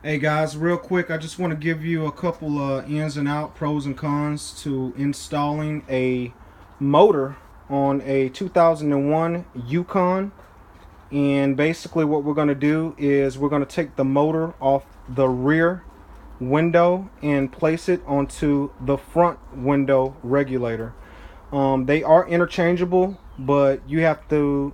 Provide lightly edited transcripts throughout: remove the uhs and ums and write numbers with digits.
Hey guys, real quick, I just want to give you a couple ins and out, pros and cons to installing a motor on a 2001 Yukon. And basically what we're going to do is we're going to take the motor off the rear window and place it onto the front window regulator. They are interchangeable, but you have to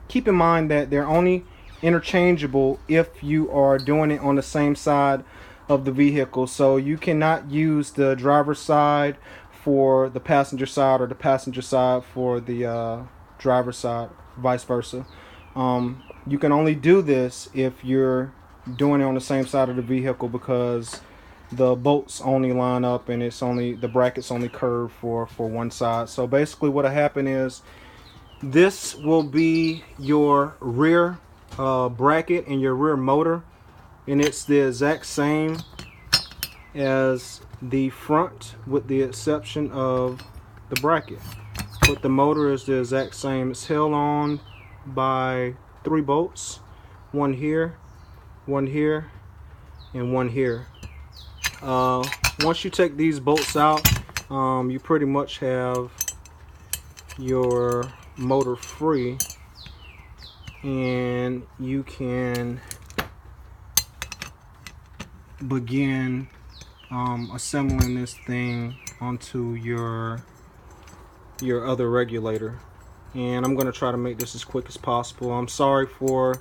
keep in mind that they're only interchangeable if you are doing it on the same side of the vehicle. So you cannot use the driver's side for the passenger side or the passenger side for the driver's side, vice versa. You can only do this if you're doing it on the same side of the vehicle, because the bolts only line up and the brackets only curve for one side. So basically what'll happen is this will be your rear bracket and your rear motor, and it's the exact same as the front with the exception of the bracket, but the motor is the exact same. It's held on by 3 bolts, one here, one here, and one here. Once you take these bolts out, you pretty much have your motor free, and you can begin assembling this thing onto your other regulator. And I'm going to try to make this as quick as possible. I'm sorry for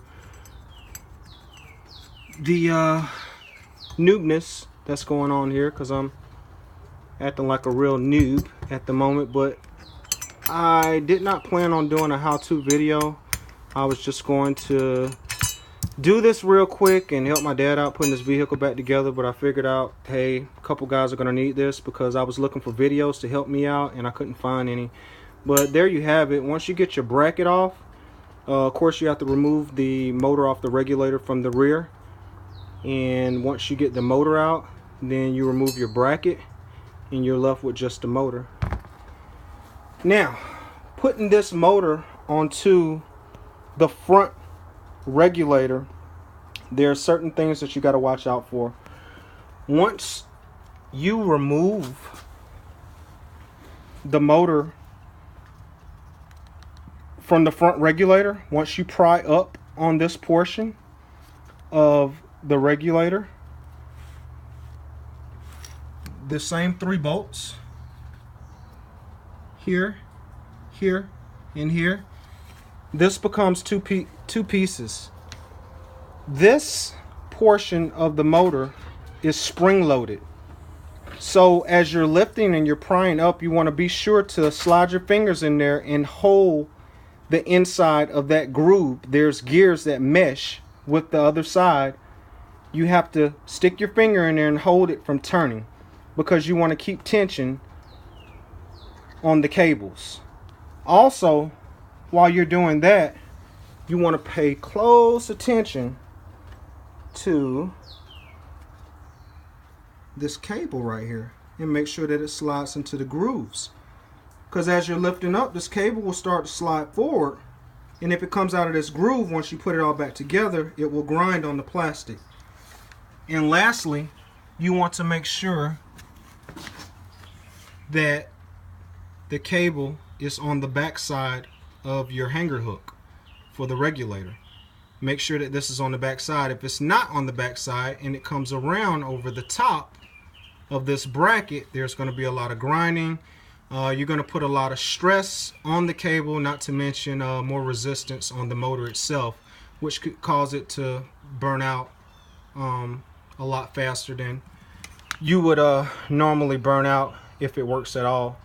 the noobness that's going on here, because I'm acting like a real noob at the moment, but I did not plan on doing a how-to video. I was just going to do this real quick and help my dad out putting this vehicle back together, but I figured out, hey, a couple guys are going to need this, because I was looking for videos to help me out and I couldn't find any. But there you have it. Once you get your bracket off, of course you have to remove the motor off the regulator from the rear, and once you get the motor out, then you remove your bracket and you're left with just the motor. Now, putting this motor onto the front regulator, there are certain things that you got to watch out for. Once you remove the motor from the front regulator, once you pry up on this portion of the regulator, the same 3 bolts here, here, and here, this becomes two pieces. This portion of the motor is spring loaded, so as you're lifting and you're prying up, you want to be sure to slide your fingers in there and hold the inside of that groove. There's gears that mesh with the other side. You have to stick your finger in there and hold it from turning, because you want to keep tension on the cables. Also, while you're doing that, you want to pay close attention to this cable right here and make sure that it slides into the grooves, because as you're lifting up, this cable will start to slide forward, and if it comes out of this groove, once you put it all back together, it will grind on the plastic. And lastly, you want to make sure that the cable is on the back side of your hanger hook for the regulator. Make sure that this is on the back side. If it's not on the back side and it comes around over the top of this bracket, there's going to be a lot of grinding. You're going to put a lot of stress on the cable, not to mention more resistance on the motor itself, which could cause it to burn out a lot faster than you would normally burn out if it works at all.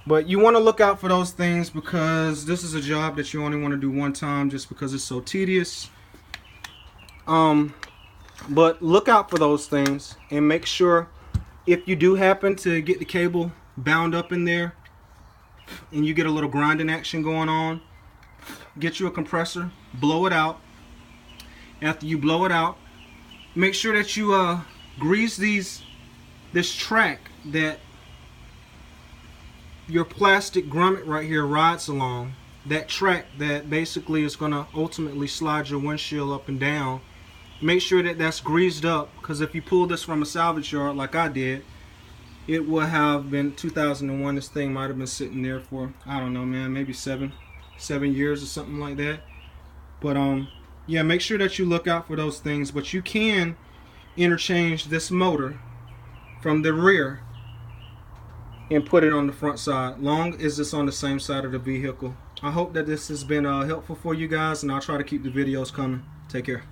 But you want to look out for those things, because this is a job that you only want to do one time, just because it's so tedious. But look out for those things, and make sure, if you do happen to get the cable bound up in there and you get a little grinding action going on, get you a compressor, blow it out. After you blow it out, make sure that you grease this track that your plastic grommet right here rides along. That track that basically is going to ultimately slide your windshield up and down make sure that that's greased up, because if you pull this from a salvage yard like I did, it would have been 2001. This thing might have been sitting there for, I don't know, man, maybe seven years or something like that. But yeah, make sure that you look out for those things. But you can interchange this motor from the rear and put it on the front side, long as it's on the same side of the vehicle. I hope that this has been helpful for you guys, and I'll try to keep the videos coming. Take care.